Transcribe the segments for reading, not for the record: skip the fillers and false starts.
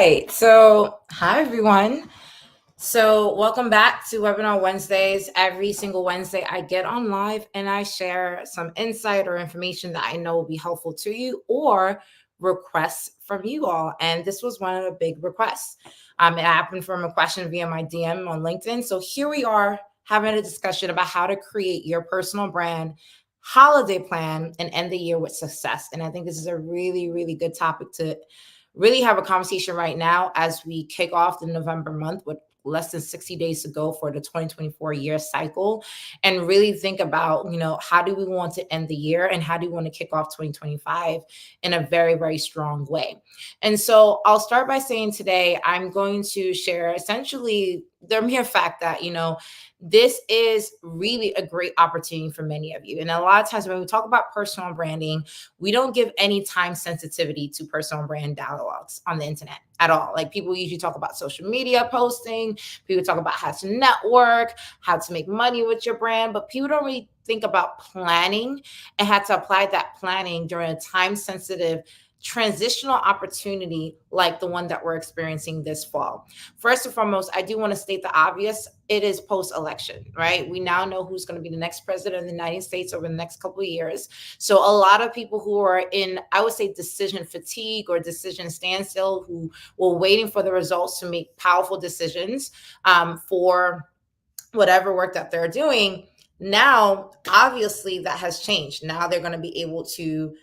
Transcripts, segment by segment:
right. Hi everyone. Welcome back to Webinar Wednesdays. Every single Wednesday, I get on live and I share some insight or information that I know will be helpful to you or requests from you all. And this was one of the big requests. It happened from a question via my DM on LinkedIn. So here we are having a discussion about how to create your personal brand holiday plan and end the year with success. And I think this is a really, really good topic to really have a conversation right now as we kick off the November month with less than 60 days to go for the 2024 year cycle, and really think about, how do we want to end the year and how do we want to kick off 2025 in a very, very strong way. And so I'll start by saying today I'm going to share essentially the mere fact that, this is really a great opportunity for many of you. And a lot of times when we talk about personal branding, we don't give any time sensitivity to personal brand dialogues on the internet at all. Like, people usually talk about social media posting, people talk about how to network, how to make money with your brand, but people don't really think about planning and how to apply that planning during a time sensitive transitional opportunity like the one that we're experiencing this fall. First and foremost, I do want to state the obvious. It is post-election, right? We now know who's going to be the next president of the United States over the next couple of years. So a lot of people who are in, I would say, decision fatigue or decision standstill, who were waiting for the results to make powerful decisions for whatever work that they're doing. Now, obviously, that has changed. Now they're going to be able to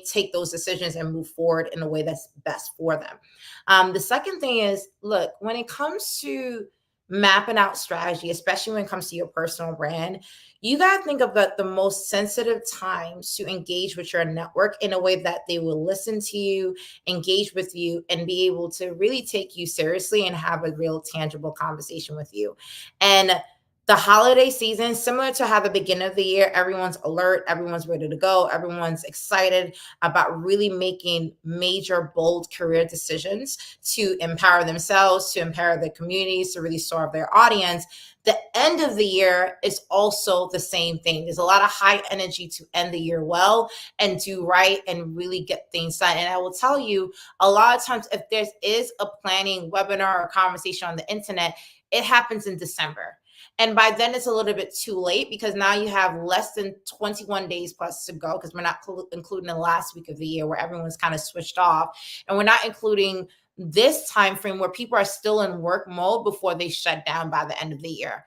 take those decisions and move forward in a way that's best for them. The second thing is, look, when it comes to mapping out strategy, especially when it comes to your personal brand, you got to think of the most sensitive times to engage with your network in a way that they will listen to you, engage with you, and be able to really take you seriously and have a real tangible conversation with you. And the holiday season, similar to how the beginning of the year, everyone's alert, everyone's ready to go, everyone's excited about really making major, bold career decisions to empower themselves, to empower their communities, to really serve their audience. The end of the year is also the same thing. There's a lot of high energy to end the year well and do right and really get things done. And I will tell you, a lot of times, if there is a planning webinar or conversation on the internet, it happens in December. And by then it's a little bit too late, because now you have less than 21 days plus to go, because we're not including the last week of the year where everyone's kind of switched off. And we're not including this time frame where people are still in work mode before they shut down by the end of the year.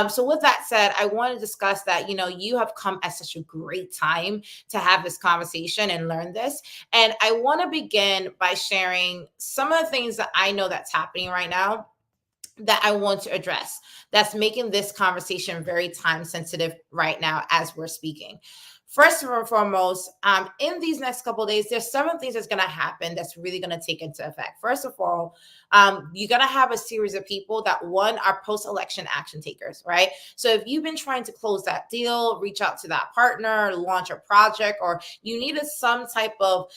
So with that said, I want to discuss that, you have come at such a great time to have this conversation and learn this. And I want to begin by sharing some of the things that I know that's happening right now that I want to address, that's making this conversation very time sensitive right now as we're speaking. First and foremost, in these next couple of days, there's several things that's going to happen that's really going to take into effect. First of all, you're going to have a series of people that, one, are post-election action takers, right? So if you've been trying to close that deal, reach out to that partner, launch a project, or you needed some type of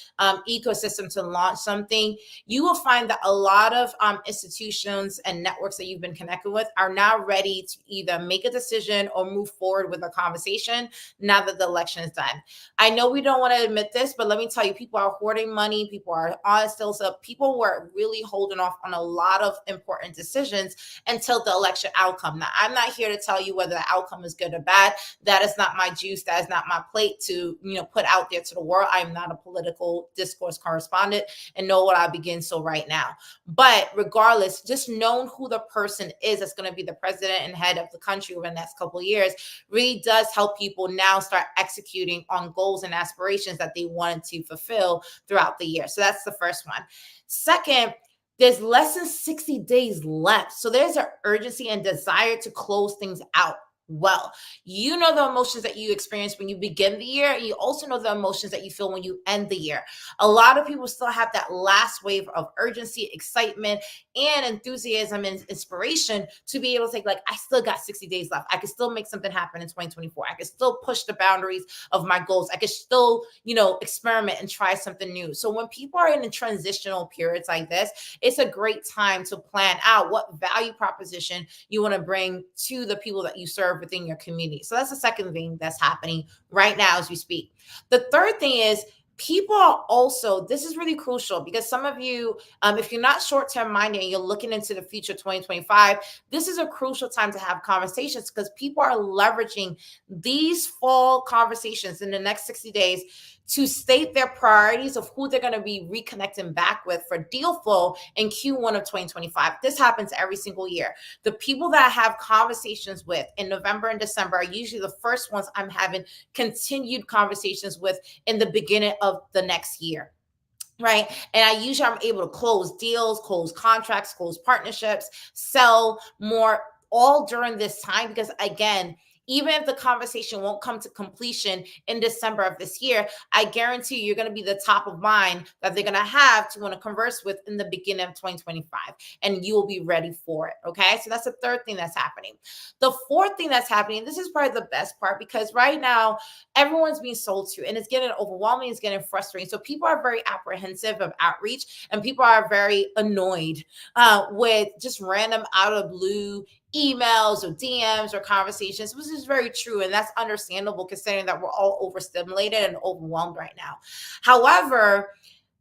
ecosystem to launch something, you will find that a lot of institutions and networks that you've been connected with are now ready to either make a decision or move forward with a conversation now that the election is done. I know we don't want to admit this, but let me tell you, people are hoarding money. People are on still. So people were really holding off on a lot of important decisions until the election outcome. Now, I'm not here to tell you whether the outcome is good or bad. That is not my juice. That is not my plate to, put out there to the world. I'm not a political discourse correspondent, and nor would I begin so right now. But regardless, just knowing who the person is that's going to be the president and head of the country over the next couple of years really does help people now start executing on goals and aspirations that they wanted to fulfill throughout the year. So that's the first one. Second, there's less than 60 days left. So there's an urgency and desire to close things out well. You know the emotions that you experience when you begin the year, and you also know the emotions that you feel when you end the year. A lot of people still have that last wave of urgency, excitement, and enthusiasm and inspiration to be able to say, like, I still got 60 days left. I can still make something happen in 2024. I can still push the boundaries of my goals. I can still, experiment and try something new. So when people are in transitional periods like this, it's a great time to plan out what value proposition you want to bring to the people that you serve within your community. So that's the second thing that's happening right now as we speak. The third thing is, People are also, this is really crucial because some of you, if you're not short-term minded and you're looking into the future 2025, this is a crucial time to have conversations because people are leveraging these fall conversations in the next 60 days to state their priorities of who they're going to be reconnecting back with for deal flow in Q1 of 2025. This happens every single year. The people that I have conversations with in November and December are usually the first ones I'm having continued conversations with in the beginning of the next year. Right. And I'm able to close deals, close contracts, close partnerships, sell more all during this time. Because again, even if the conversation won't come to completion in December of this year, I guarantee you're going to be the top of mind that they're going to have to want to converse with in the beginning of 2025. And you will be ready for it. Okay. So that's the third thing that's happening. The fourth thing that's happening, this is probably the best part because right now, everyone's being sold to and it's getting overwhelming, it's getting frustrating. So people are very apprehensive of outreach and people are very annoyed with just random out of blue emails or DMs or conversations, which is very true. And that's understandable considering that we're all overstimulated and overwhelmed right now. However,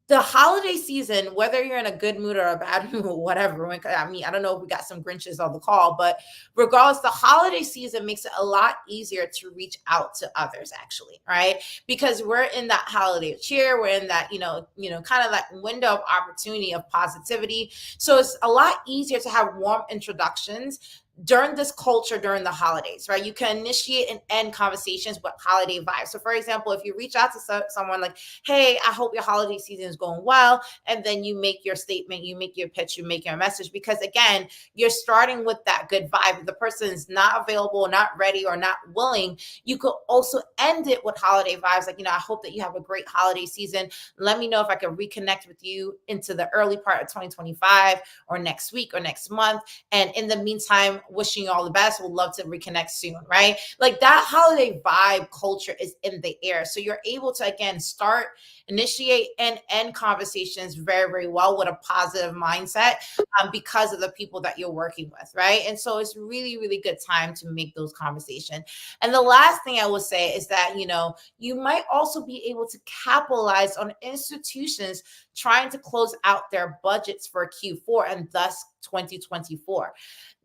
the holiday season, whether you're in a good mood or a bad mood or whatever, I mean, I don't know if we got some Grinches on the call, but regardless, the holiday season makes it a lot easier to reach out to others, actually, right? Because we're in that holiday cheer, we're in that, kind of that window of opportunity of positivity. So it's a lot easier to have warm introductions during this culture during the holidays, right? You can initiate and end conversations with holiday vibes. So, for example, if you reach out to someone like, hey, I hope your holiday season is going well, and then you make your statement, you make your pitch, you make your message, because again, you're starting with that good vibe. If the person is not available, not ready, or not willing, you could also end it with holiday vibes. Like, I hope that you have a great holiday season. Let me know if I can reconnect with you into the early part of 2025 or next week or next month. And in the meantime, wishing you all the best. Would love to reconnect soon, right? Like that holiday vibe culture is in the air. So you're able to, again, start, initiate, and end conversations very, very well with a positive mindset because of the people that you're working with, right? And so it's really, really good time to make those conversations. And the last thing I would say is that, you might also be able to capitalize on institutions trying to close out their budgets for Q4 and thus 2024.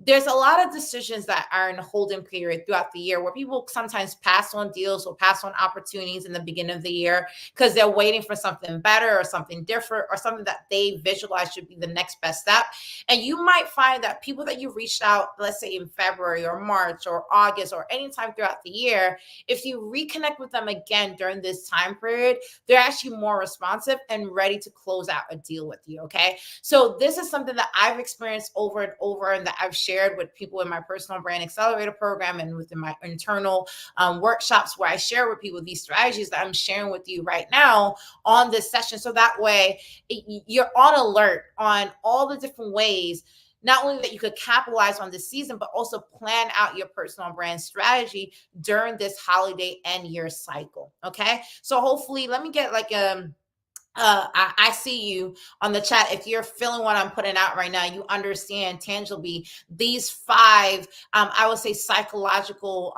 There's a lot of decisions that are in a holding period throughout the year where people sometimes pass on deals or pass on opportunities in the beginning of the year because they're waiting for something better or something different or something that they visualize should be the next best step. And you might find that people that you reached out, let's say in February or March or August or anytime throughout the year, if you reconnect with them again during this time period, they're actually more responsive and ready to close out a deal with you. Okay. So this is something that I've experienced over and over and that I've shared with people in my personal brand accelerator program and within my internal workshops where I share with people these strategies that I'm sharing with you right now on this session. So that way you're on alert on all the different ways not only that you could capitalize on this season, but also plan out your personal brand strategy during this holiday and year cycle. Okay. So hopefully, let me get like I see you on the chat. If you're feeling what I'm putting out right now, you understand tangibly these five, I would say psychological,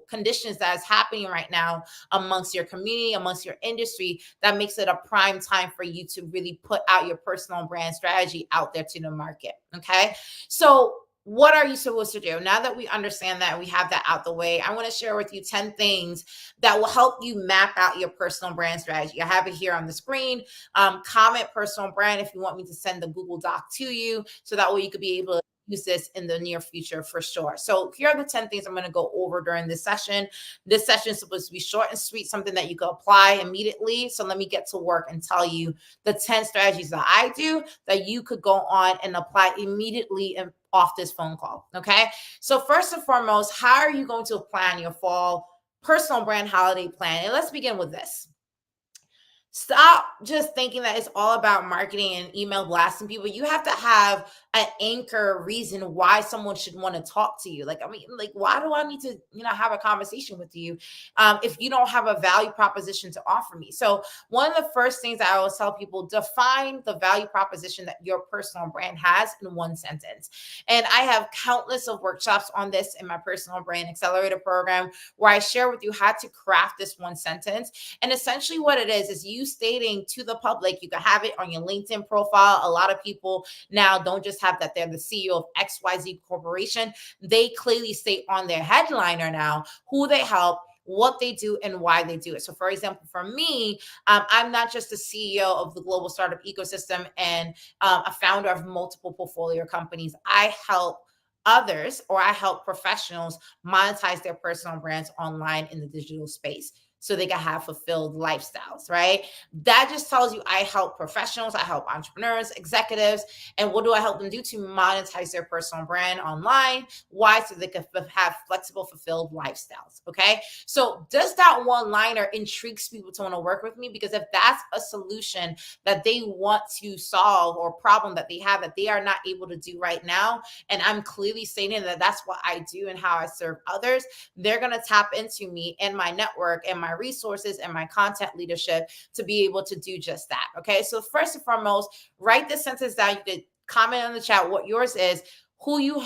conditions that is happening right now amongst your community, amongst your industry, that makes it a prime time for you to really put out your personal brand strategy out there to the market. Okay. So what are you supposed to do? Now that we understand that, we have that out the way, I want to share with you 10 things that will help you map out your personal brand strategy. I have it here on the screen. Comment personal brand if you want me to send the Google Doc to you, so that way you could be able to use this in the near future for sure. So here are the 10 things I'm going to go over during this session. This session is supposed to be short and sweet, something that you can apply immediately. So let me get to work and tell you the 10 strategies that I do that you could go on and apply immediately and off this phone call. Okay. So first and foremost, how are you going to plan your fall personal brand holiday plan? And let's begin with this. Stop just thinking that it's all about marketing and email blasting people. You have to have an anchor reason why someone should want to talk to you. Like, I mean, like, why do I need to, have a conversation with you if you don't have a value proposition to offer me? So, one of the first things I always tell people, define the value proposition that your personal brand has in one sentence. And I have countless of workshops on this in my personal brand accelerator program, where I share with you how to craft this one sentence. And essentially what it is you stating to the public. You can have it on your LinkedIn profile. A lot of people now don't just have that they're the CEO of XYZ Corporation. They clearly state on their headliner now who they help, what they do, and why they do it. So, for example, for me, I'm not just the CEO of the global startup ecosystem and a founder of multiple portfolio companies. I help others, or I help professionals monetize their personal brands online in the digital space so they can have fulfilled lifestyles, right? That just tells you I help professionals, I help entrepreneurs, executives. And what do I help them do to monetize their personal brand online? Why? So they can have flexible, fulfilled lifestyles. Okay. So does that one liner intrigues people to want to work with me? Because if that's a solution that they want to solve, or problem that they have that they are not able to do right now, and I'm clearly stating that that's what I do and how I serve others, they're going to tap into me and my network and my resources and my content leadership to be able to do just that. Okay. So first and foremost, write this sentence down. You could comment on the chat what yours is, who you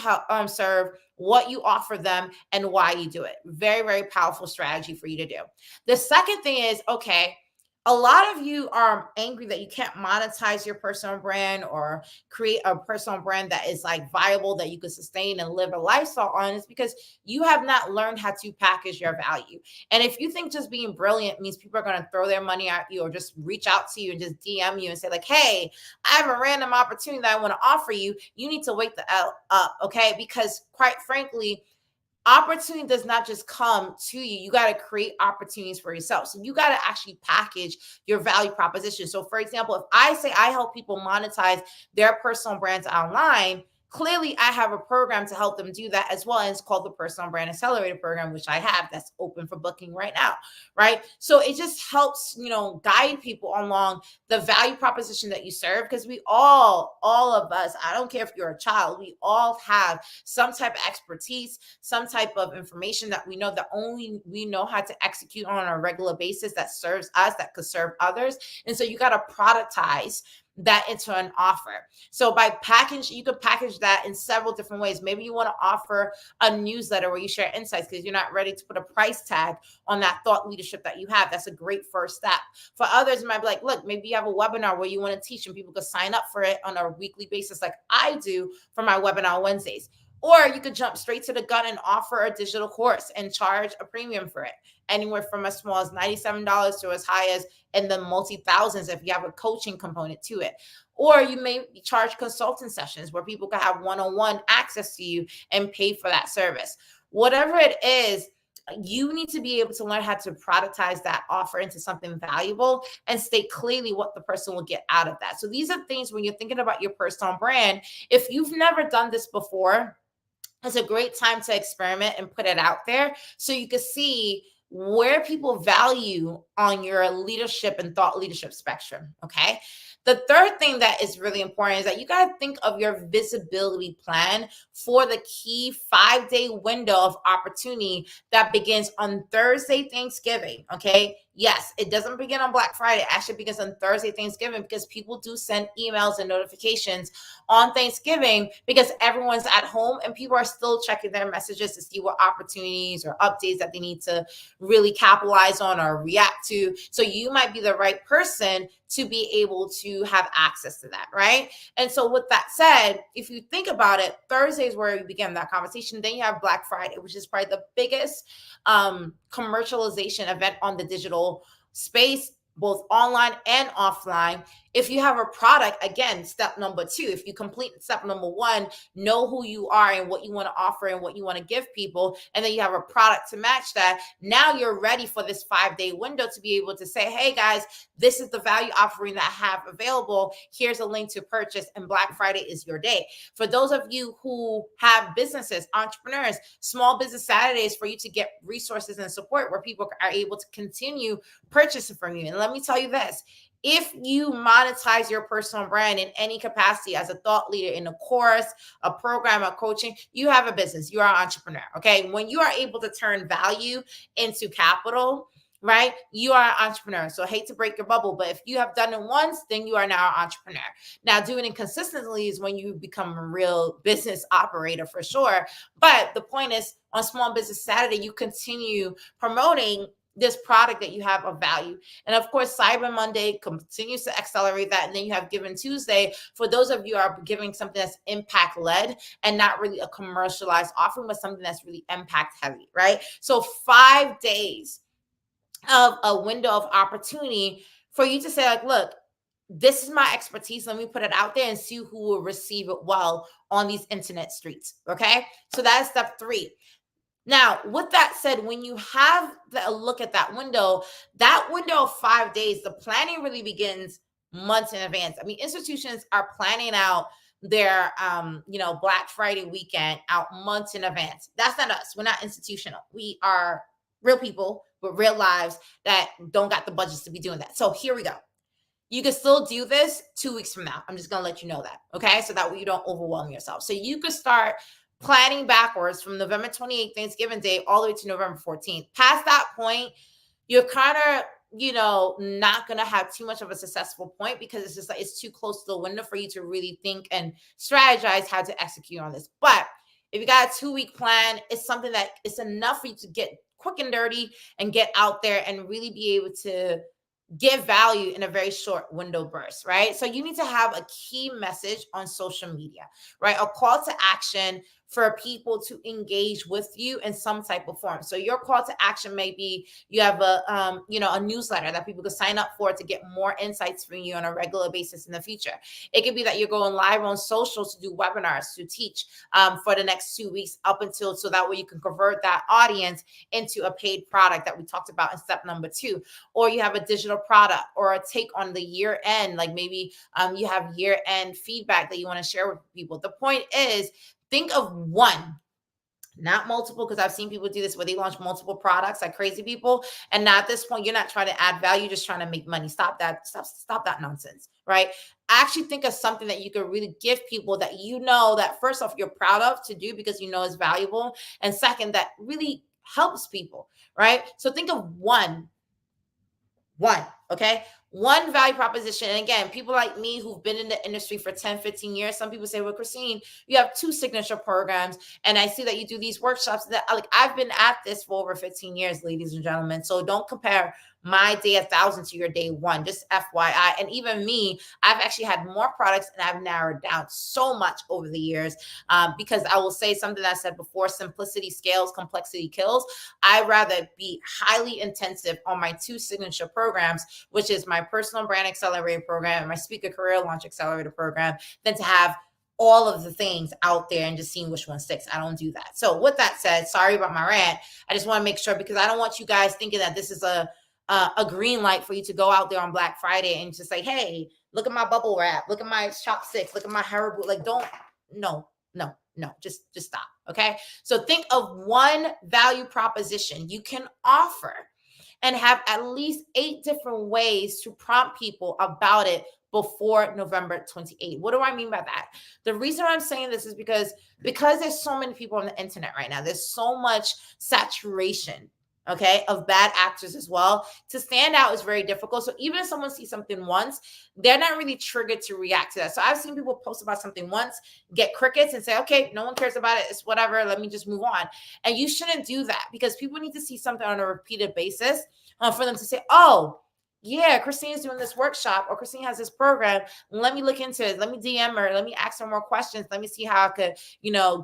serve, what you offer them, and why you do it. Very, very powerful strategy for you to do. The second thing is, okay, a lot of you are angry that you can't monetize your personal brand or create a personal brand that is like viable, that you can sustain and live a lifestyle on. Is because you have not learned how to package your value. And if you think just being brilliant means people are going to throw their money at you or just reach out to you and just DM you and say like, hey, I have a random opportunity that I want to offer you, you need to wake the hell up. Okay. Because quite frankly, opportunity does not just come to you. You got to create opportunities for yourself. So you got to actually package your value proposition. So for example, if I say I help people monetize their personal brands online, clearly I have a program to help them do that as well. And it's called the Personal Brand Accelerator Program, which I have, that's open for booking right now. Right. So it just helps, guide people along the value proposition that you serve. Because we all of us, I don't care if you're a child, we all have some type of expertise, some type of information that we know that only we know how to execute on a regular basis, that serves us, that could serve others. And so you got to productize that into an offer. So by package, you could package that in several different ways. Maybe you want to offer a newsletter where you share insights because you're not ready to put a price tag on that thought leadership that you have. That's a great first step. For others, it might be like, look, maybe you have a webinar where you want to teach and people could sign up for it on a weekly basis, like I do for my webinar Wednesdays. Or you could jump straight to the gun and offer a digital course and charge a premium for it, anywhere from as small as $97 to as high as in the multi-thousands if you have a coaching component to it. Or you may charge consultant sessions where people can have one-on-one access to you and pay for that service. Whatever it is, you need to be able to learn how to productize that offer into something valuable and state clearly what the person will get out of that. So these are things when you're thinking about your personal brand. If you've never done this before, it's a great time to experiment and put it out there so you can see where people value on your leadership and thought leadership spectrum. Okay. The third thing that is really important is that you got to think of your visibility plan for the key 5-day window of opportunity that begins on Thursday, Thanksgiving. Okay. Yes, it doesn't begin on Black Friday. It actually begins on Thursday, Thanksgiving, because people do send emails and notifications on Thanksgiving because everyone's at home and people are still checking their messages to see what opportunities or updates that they need to really capitalize on or react to. So you might be the right person to be able to have access to that, right? And so with that said, if you think about it, Thursday is where you begin that conversation. Then you have Black Friday, which is probably the biggest commercialization event on the digital space, both online and offline. If you have a product, again, step number 2, if you complete step number 1, know who you are and what you want to offer and what you want to give people, and then you have a product to match that, now you're ready for this 5-day window to be able to say, hey guys, this is the value offering that I have available. Here's a link to purchase, and Black Friday is your day. For those of you who have businesses, entrepreneurs, small business Saturdays for you to get resources and support where people are able to continue purchasing from you. And let me tell you this, if you monetize your personal brand in any capacity as a thought leader in a course, a program, a coaching, you have a business, you are an entrepreneur. Okay. When you are able to turn value into capital, right? You are an entrepreneur. So I hate to break your bubble, but if you have done it once, then you are now an entrepreneur. Now, doing it consistently is when you become a real business operator for sure. But the point is, on Small Business Saturday, you continue promoting this product that you have of value. And of course, Cyber Monday continues to accelerate that. And then you have Giving Tuesday for those of you who are giving something that's impact led and not really a commercialized offering, but something that's really impact heavy, right? So 5 days of a window of opportunity for you to say, like, look, this is my expertise. Let me put it out there and see who will receive it well on these internet streets. Okay. So that is step 3. Now, with that said, when you have a look at that window of 5 days, the planning really begins months in advance. I mean, institutions are planning out their, Black Friday weekend out months in advance. That's not us. We're not institutional. We are real people with real lives that don't got the budgets to be doing that. So here we go. You can still do this 2 weeks from now. I'm just going to let you know that. Okay. So that way you don't overwhelm yourself. So you could start planning backwards from November 28th, Thanksgiving Day, all the way to November 14th. Past that point, you're kind of, not going to have too much of a successful point because it's just like it's too close to the window for you to really think and strategize how to execute on this. But if you got a 2-week plan, it's something that it's enough for you to get quick and dirty and get out there and really be able to give value in a very short window burst, right? So you need to have a key message on social media, right? A call to action for people to engage with you in some type of form. So your call to action may be you have a newsletter that people can sign up for to get more insights from you on a regular basis in the future. It could be that you're going live on social to do webinars to teach for the next 2 weeks up until, so that way you can convert that audience into a paid product that we talked about in step number 2. Or you have a digital product or a take on the year end, like maybe you have year end feedback that you want to share with people. The point is, think of one, not multiple, because I've seen people do this where they launch multiple products like crazy people. And now at this point, you're not trying to add value, just trying to make money. Stop that. Stop that nonsense, right? Actually think of something that you could really give people that that first off, you're proud of to do because is valuable. And second, that really helps people, right? So think of one, okay? One value proposition. And again, people like me who've been in the industry for 10, 15 years, some people say, well, Christine, you have 2 signature programs. And I see that you do these workshops that I've been at this for over 15 years, ladies and gentlemen. So don't compare my day 1,000 to your day 1, just FYI. And even me, I've actually had more products and I've narrowed down so much over the years because I will say something that I said before, simplicity scales, complexity kills. I'd rather be highly intensive on my 2 signature programs, which is my personal brand accelerator program and my speaker career launch accelerator program, than to have all of the things out there and just seeing which one sticks. I don't do that. So with that said, sorry about my rant. I just want to make sure, because I don't want you guys thinking that this is a green light for you to go out there on Black Friday and just say, hey, look at my bubble wrap, look at my chopsticks, look at my Haribo. Just stop. Okay. So think of one value proposition you can offer and have at least 8 different ways to prompt people about it before November 28th. What do I mean by that? The reason I'm saying this is because there's so many people on the internet right now. There's so much saturation, okay, of bad actors as well. To stand out is very difficult. So even if someone sees something once, they're not really triggered to react to that. So I've seen people post about something once, get crickets and say, okay, no one cares about it. It's whatever. Let me just move on. And you shouldn't do that, because people need to see something on a repeated basis for them to say, oh, yeah, Christine's doing this workshop or Christine has this program. Let me look into it. Let me DM her. Let me ask her more questions. Let me see how I could,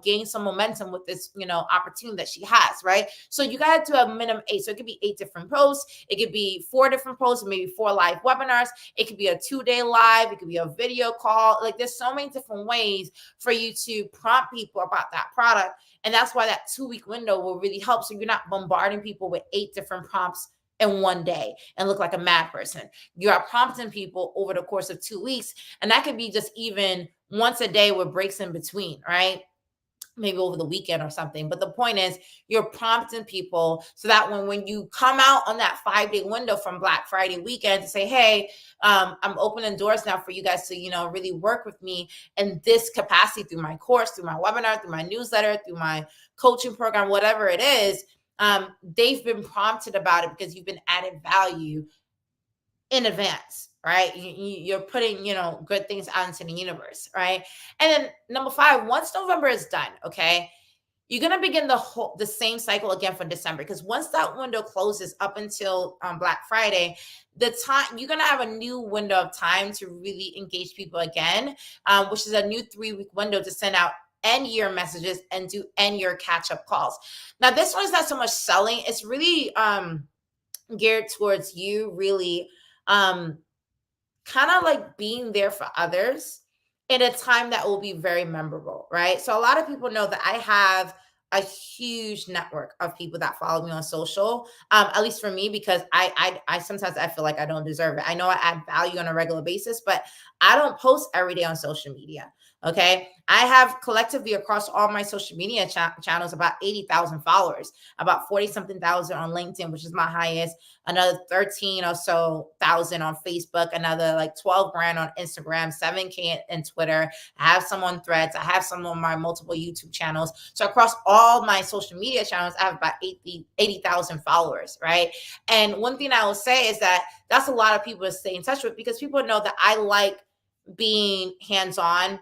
gain some momentum with this, opportunity that she has, right? So you got to do a minimum 8. So it could be 8 different posts. It could be 4 different posts, maybe 4 live webinars. It could be a 2-day live. It could be a video call. Like there's so many different ways for you to prompt people about that product. And that's why that 2-week window will really help. So you're not bombarding people with 8 different prompts in one day and look like a mad person. You are prompting people over the course of 2 weeks. And that could be just even once a day with breaks in between, right? Maybe over the weekend or something. But the point is you're prompting people so that when you come out on that 5-day window from Black Friday weekend to say, hey, I'm opening doors now for you guys to, really work with me in this capacity through my course, through my webinar, through my newsletter, through my coaching program, whatever it is, they've been prompted about it because you've been added value in advance, right? You're putting, good things out into the universe, right? And then number 5, once November is done, okay, you're gonna begin the same cycle again for December because once that window closes up until Black Friday, the time you're gonna have a new window of time to really engage people again, which is a new 3-week window to send out end year messages and do end year catch up calls. Now, this one is not so much selling; it's really geared towards you really kind of like being there for others in a time that will be very memorable, right? So a lot of people know that I have a huge network of people that follow me on social, at least for me, because I sometimes I feel like I don't deserve it. I know I add value on a regular basis, but I don't post every day on social media. Okay, I have collectively across all my social media channels about 80,000 followers, about 40 something thousand on LinkedIn, which is my highest, another 13 or so thousand on Facebook, another like 12 grand on Instagram, 7K in Twitter. I have some on Threads. I have some on my multiple YouTube channels. So across all my social media channels, I have about 80,000 followers, right? And one thing I will say is that that's a lot of people to stay in touch with because people know that I like being hands-on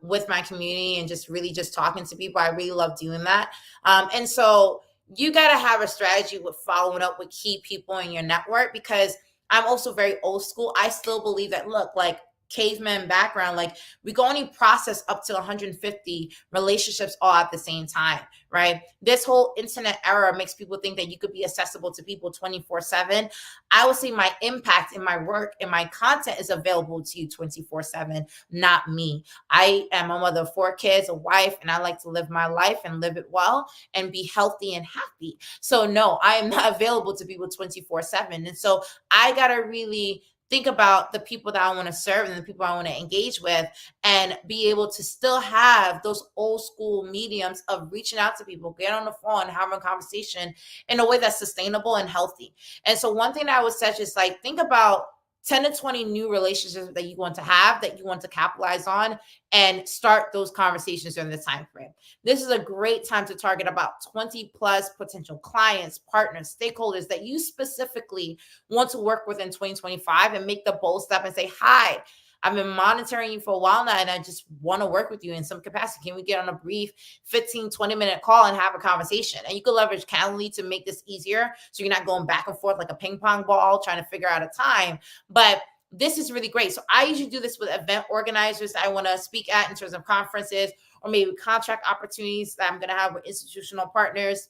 with my community and just really just talking to people. I really love doing that. And so you got to have a strategy with following up with key people in your network because I'm also very old school. I still believe that, look, like caveman background, like we can only process up to 150 relationships all at the same time, right? This whole internet era makes people think that you could be accessible to people 24/7. I would say my impact in my work and my content is available to you 24/7, not me. I am a mother of 4 kids, a wife, and I like to live my life and live it well and be healthy and happy. So no, I am not available to people 24/7. And so I got to really think about the people that I want to serve and the people I want to engage with and be able to still have those old school mediums of reaching out to people, get on the phone, having a conversation in a way that's sustainable and healthy. And so one thing I would suggest is like, think about 10 to 20 new relationships that you want to have, that you want to capitalize on, and start those conversations during the time frame. This is a great time to target about 20 plus potential clients, partners, stakeholders that you specifically want to work with in 2025 and make the bold step and say, hi, I've been monitoring you for a while now and I just want to work with you in some capacity. Can we get on a brief 15, 20-minute call and have a conversation? And you can leverage Calendly to make this easier so you're not going back and forth like a ping pong ball trying to figure out a time. But this is really great. So I usually do this with event organizers that I want to speak at in terms of conferences or maybe contract opportunities that I'm going to have with institutional partners.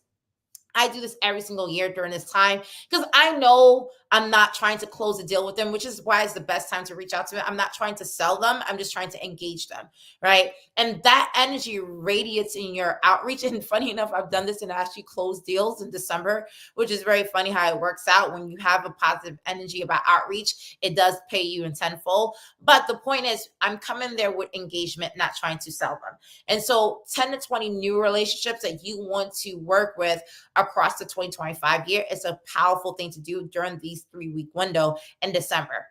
I do this every single year during this time because I know I'm not trying to close a deal with them, which is why it's the best time to reach out to them. I'm not trying to sell them. I'm just trying to engage them, right? And that energy radiates in your outreach. And funny enough, I've done this and actually closed deals in December, which is very funny how it works out. When you have a positive energy about outreach, it does pay you in tenfold. But the point is, I'm coming there with engagement, not trying to sell them. And so 10 to 20 new relationships that you want to work with across the 2025 year is a powerful thing to do during these 3-week window in December.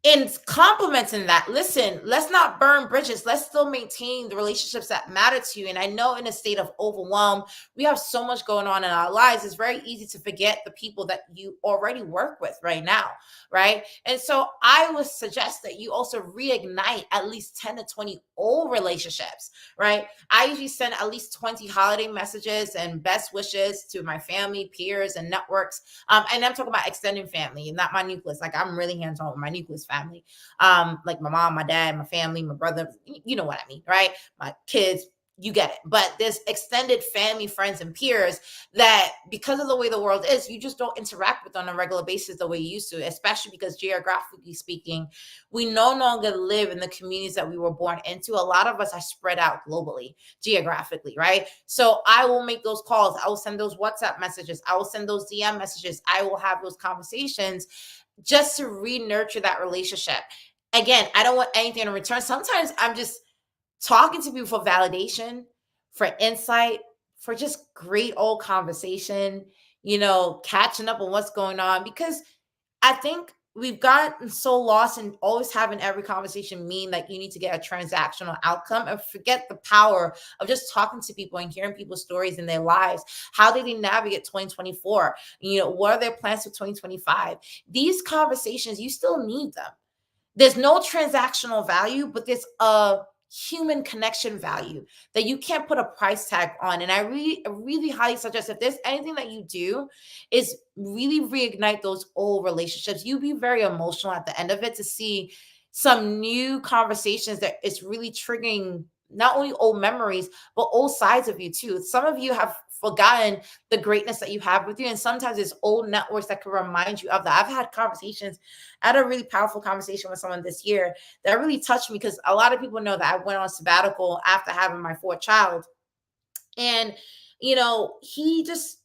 And complimenting that, listen, let's not burn bridges. Let's still maintain the relationships that matter to you. And I know in a state of overwhelm, we have so much going on in our lives. It's very easy to forget the people that you already work with right now. Right. And so I would suggest that you also reignite at least 10 to 20 old relationships. Right. I usually send at least 20 holiday messages and best wishes to my family, peers, and networks. And I'm talking about extended family, not my nucleus. Like I'm really hands on with my nucleus family. Like my mom, my dad, my family, my brother, you know what I mean, right? My kids, you get it. But there's extended family, friends, and peers that because of the way the world is, you just don't interact with on a regular basis the way you used to, especially because geographically speaking, we no longer live in the communities that we were born into. A lot of us are spread out globally, geographically, right? So I will make those calls. I will send those WhatsApp messages. I will send those DM messages. I will have those conversations just to re-nurture that relationship. Again, I don't want anything in return. Sometimes I'm just talking to people for validation, for insight, for just great old conversation, catching up on what's going on. Because I think we've gotten so lost in always having every conversation mean that you need to get a transactional outcome and forget the power of just talking to people and hearing people's stories in their lives. How did they navigate 2024? What are their plans for 2025? These conversations, you still need them. There's no transactional value, but there's a human connection value that you can't put a price tag on. And I really highly suggest if there's anything that you do is really reignite those old relationships. You'll be very emotional at the end of it to see some new conversations that is really triggering not only old memories, but old sides of you too. Some of you have forgotten the greatness that you have with you. And sometimes it's old networks that can remind you of that. I've had conversations. I had a really powerful conversation with someone this year that really touched me because a lot of people know that I went on sabbatical after having my fourth child. And he just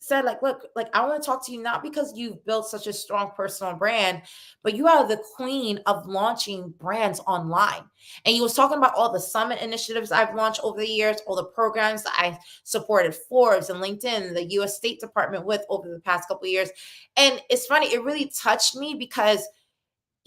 said, like, look, like, I want to talk to you not because you've built such a strong personal brand, but you are the queen of launching brands online. And he was talking about all the summit initiatives I've launched over the years, all the programs that I supported Forbes and LinkedIn, the US State Department with over the past couple of years. And it's funny, it really touched me because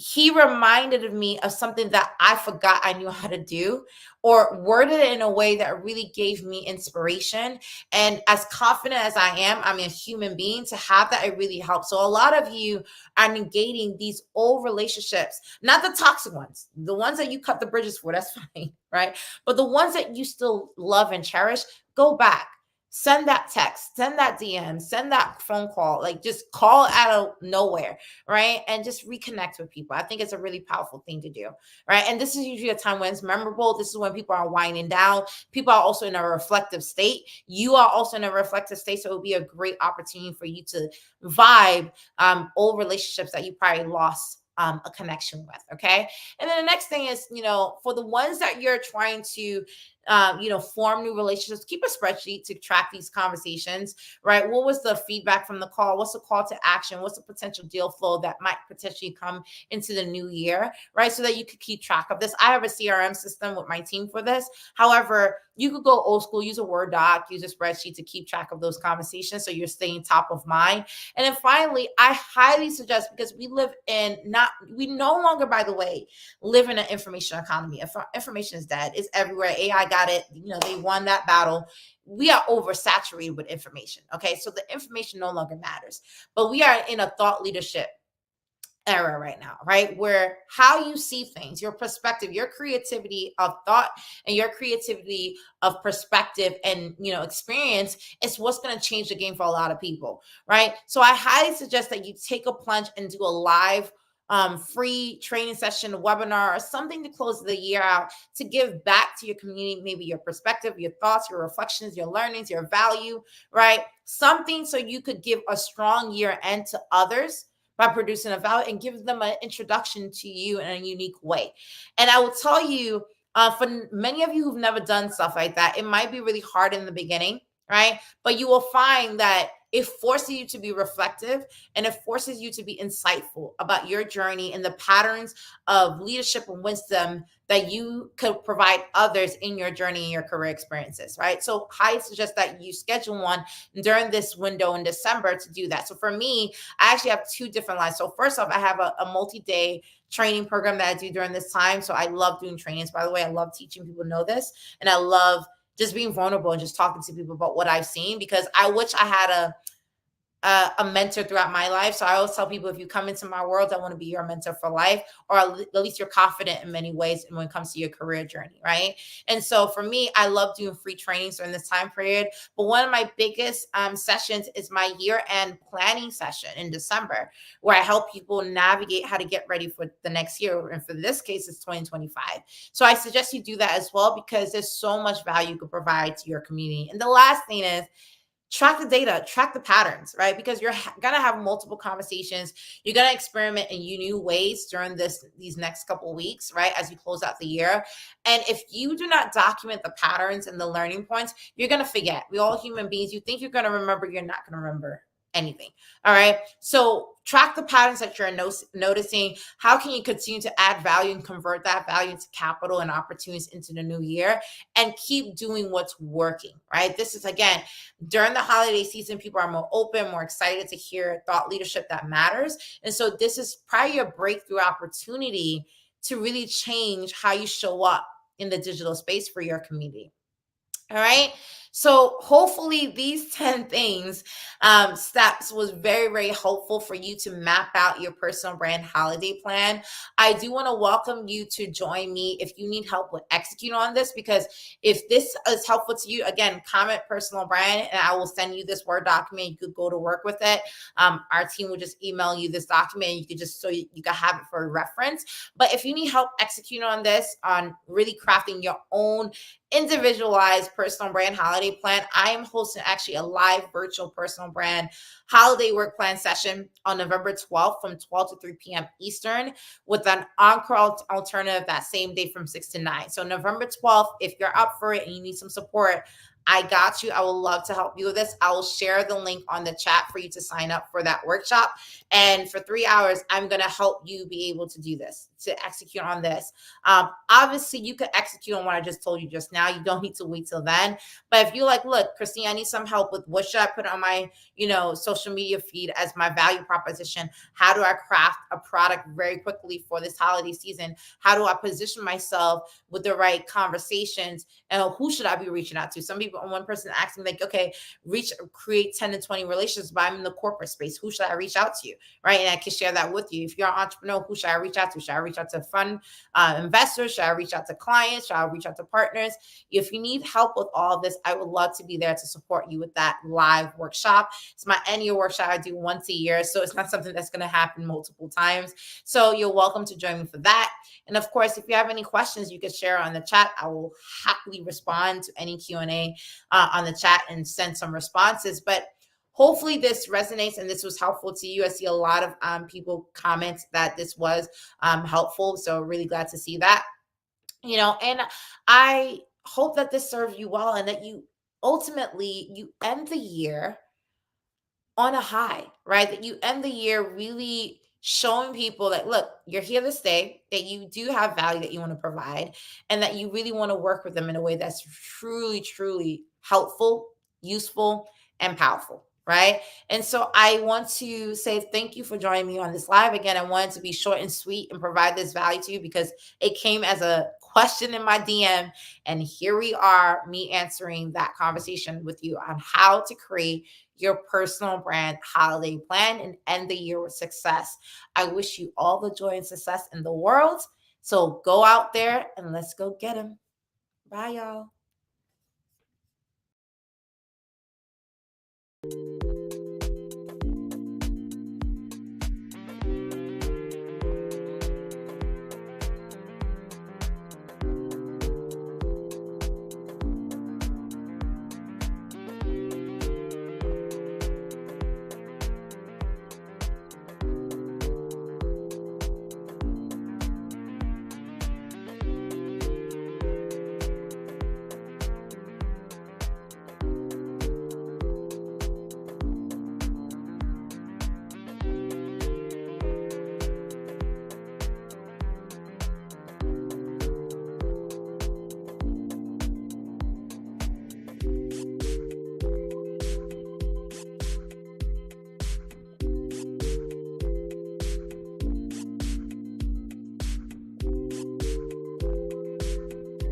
he reminded me of something that I forgot I knew how to do, or worded it in a way that really gave me inspiration. And as confident as I am, I'm a human being, to have that, it really helps. So a lot of you are negating these old relationships, not the toxic ones, the ones that you cut the bridges for, that's fine, right? But the ones that you still love and cherish, go back. Send that text, send that DM, send that phone call, like just call out of nowhere, right? And just reconnect with people. I think it's a really powerful thing to do, right? And this is usually a time when it's memorable. This is when people are winding down. People are also in a reflective state. You are also in a reflective state. So it would be a great opportunity for you to vibe old relationships that you probably lost a connection with. Okay. And then the next thing is, for the ones that you're trying to form new relationships, keep a spreadsheet to track these conversations, right? What was the feedback from the call? What's the call to action? What's the potential deal flow that might potentially come into the new year, right? So that you could keep track of this. I have a CRM system with my team for this. However, you could go old school, use a Word doc, use a spreadsheet to keep track of those conversations so you're staying top of mind. And then finally, I highly suggest, because we no longer, by the way, live in an information economy. Information is dead. It's everywhere. AI got it. They won that battle. We are oversaturated with information. Okay. So the information no longer matters, but we are in a thought leadership era right now, right? Where how you see things, your perspective, your creativity of thought, and your creativity of perspective and experience is what's going to change the game for a lot of people, right? So I highly suggest that you take a plunge and do a live free training session, a webinar, or something to close the year out, to give back to your community, maybe your perspective, your thoughts, your reflections, your learnings, your value, right? Something so you could give a strong year end to others by producing a value and give them an introduction to you in a unique way. And I will tell you, for many of you who've never done stuff like that, it might be really hard in the beginning, right? But you will find that it forces you to be reflective, and it forces you to be insightful about your journey and the patterns of leadership and wisdom that you could provide others in your journey and your career experiences, right? So I suggest that you schedule one during this window in December to do that. So for me, I actually have two different lines. So first off, I have a multi-day training program that I do during this time. So I love doing trainings. By the way, I love teaching people to know this. And I love just being vulnerable and just talking to people about what I've seen, because I wish I had a mentor throughout my life. So I always tell people, if you come into my world, I want to be your mentor for life, or at least you're confident in many ways when it comes to your career journey, right? And so for me, I love doing free trainings during this time period. But one of my biggest sessions is my year-end planning session in December, where I help people navigate how to get ready for the next year. And for this case, it's 2025. So I suggest you do that as well, because there's so much value you could provide to your community. And the last thing is, track the data, track the patterns, right? Because you're going to have multiple conversations. You're going to experiment in new ways during these next couple of weeks, right? As you close out the year. And if you do not document the patterns and the learning points, you're going to forget. We all human beings, you think you're going to remember, you're not going to remember anything. All right. So track the patterns that you're noticing. How can you continue to add value and convert that value into capital and opportunities into the new year, and keep doing what's working, right? This is, again, during the holiday season, people are more open, more excited to hear thought leadership that matters. And so this is probably a breakthrough opportunity to really change how you show up in the digital space for your community. All right. So hopefully these 10 things, steps was very, very helpful for you to map out your personal brand holiday plan. I do want to welcome you to join me if you need help with executing on this, because if this is helpful to you, again, comment personal brand and I will send you this Word document. You could go to work with it. Our team will just email you this document. You could just, so you can have it for reference. But if you need help executing on this, on really crafting your own individualized personal brand holiday plan, I am hosting actually a live virtual personal brand holiday work plan session on November 12th from 12 to 3 p.m. Eastern, with an encore alternative that same day from 6 to 9. So November 12th, if you're up for it and you need some support, I got you. I would love to help you with this. I will share the link on the chat for you to sign up for that workshop. And for 3 hours, I'm going to help you be able to do this, to execute on this. Obviously, you could execute on what I just told you just now. You don't need to wait till then. But if you're like, look, Christine, I need some help with what should I put on my, social media feed as my value proposition? How do I craft a product very quickly for this holiday season? How do I position myself with the right conversations? And who should I be reaching out to? Some people, one person asked me, like, okay, create 10 to 20 relationships, but I'm in the corporate space. Who should I reach out to? Right. And I can share that with you. If you're an entrepreneur, who should I reach out to? Should I reach out to fund investors? Should I reach out to clients? Should I reach out to partners? If you need help with all of this, I would love to be there to support you with that live workshop. It's my annual workshop I do once a year. So it's not something that's going to happen multiple times. So you're welcome to join me for that. And of course, if you have any questions, you can share on the chat. I will happily respond to any Q&A on the chat and send some responses. But hopefully this resonates and this was helpful to you. I see a lot of people comment that this was helpful. So really glad to see that, and I hope that this served you well and that you ultimately, you end the year on a high, right? That you end the year really showing people that, look, you're here to stay, that you do have value that you want to provide, and that you really want to work with them in a way that's truly, truly helpful, useful, and powerful, right? And so I want to say thank you for joining me on this live. Again, I wanted to be short and sweet and provide this value to you because it came as a question in my DM. And here we are, me answering that conversation with you on how to create your personal brand holiday plan and end the year with success. I wish you all the joy and success in the world. So go out there and let's go get them. Bye, y'all.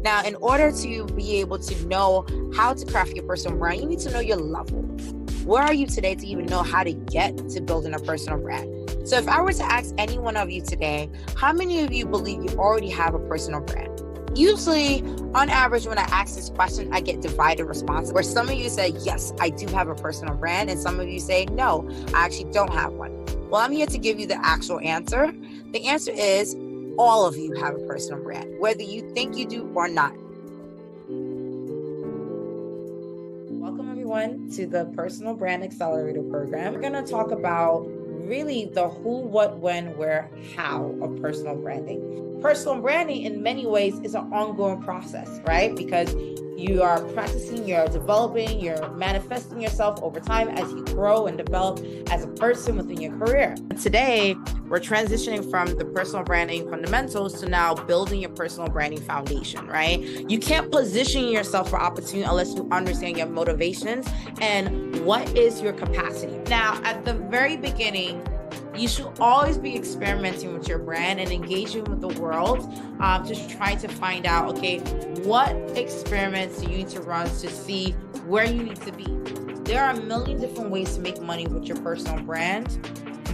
Now, in order to be able to know how to craft your personal brand, you need to know your level. Where are you today to even know how to get to building a personal brand? So if I were to ask any one of you today, how many of you believe you already have a personal brand? Usually, on average, when I ask this question, I get divided responses, where some of you say, yes, I do have a personal brand, and some of you say, no, I actually don't have one. Well, I'm here to give you the actual answer. The answer is all of you have a personal brand, whether you think you do or not. Welcome everyone to the Personal Brand Accelerator Program. We're going to talk about really the who, what, when, where, how of personal branding. Personal branding in many ways is an ongoing process, right? Because you are practicing, you're developing, you're manifesting yourself over time as you grow and develop as a person within your career. Today, we're transitioning from the personal branding fundamentals to now building your personal branding foundation, right? You can't position yourself for opportunity unless you understand your motivations and what is your capacity. Now, at the very beginning, you should always be experimenting with your brand and engaging with the world to try to find out, okay, what experiments do you need to run to see where you need to be? There are a million different ways to make money with your personal brand,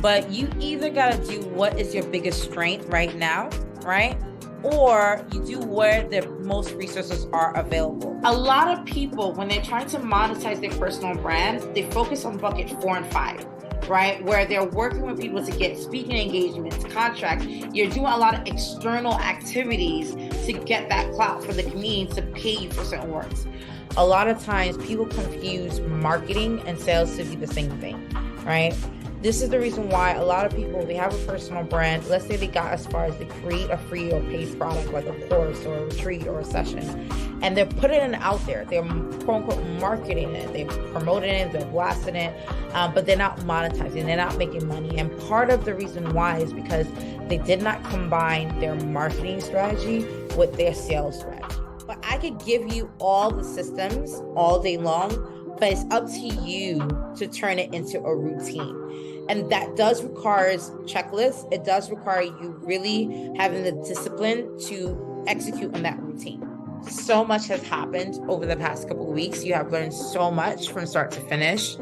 but you either got to do what is your biggest strength right now, right? Or you do where the most resources are available. A lot of people, when they're trying to monetize their personal brand, they focus on bucket 4 and 5. Right? Where they're working with people to get speaking engagements, contracts. You're doing a lot of external activities to get that clout for the community to pay you for certain works. A lot of times people confuse marketing and sales to be the same thing, right? This is the reason why a lot of people, they have a personal brand. Let's say they got as far as to create a free or paid product like a course or a retreat or a session, and they're putting it out there. They're quote unquote marketing it, they're promoting it, they're blasting it, but they're not monetizing, they're not making money. And part of the reason why is because they did not combine their marketing strategy with their sales strategy. But I could give you all the systems all day long, but it's up to you to turn it into a routine. And that does require checklists. It does require you really having the discipline to execute on that routine. So much has happened over the past couple of weeks. You have learned so much from start to finish.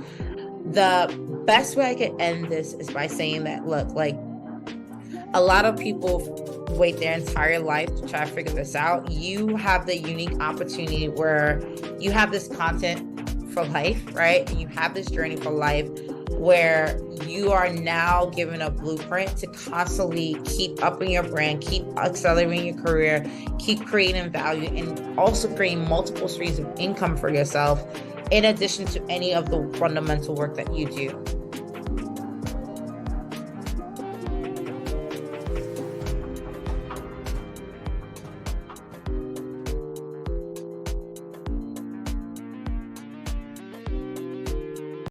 The best way I could end this is by saying that, look, like a lot of people wait their entire life to try to figure this out. You have the unique opportunity where you have this content for life, right? And you have this journey for life where you are now given a blueprint to constantly keep upping your brand, keep accelerating your career, keep creating value, and also creating multiple streams of income for yourself in addition to any of the fundamental work that you do.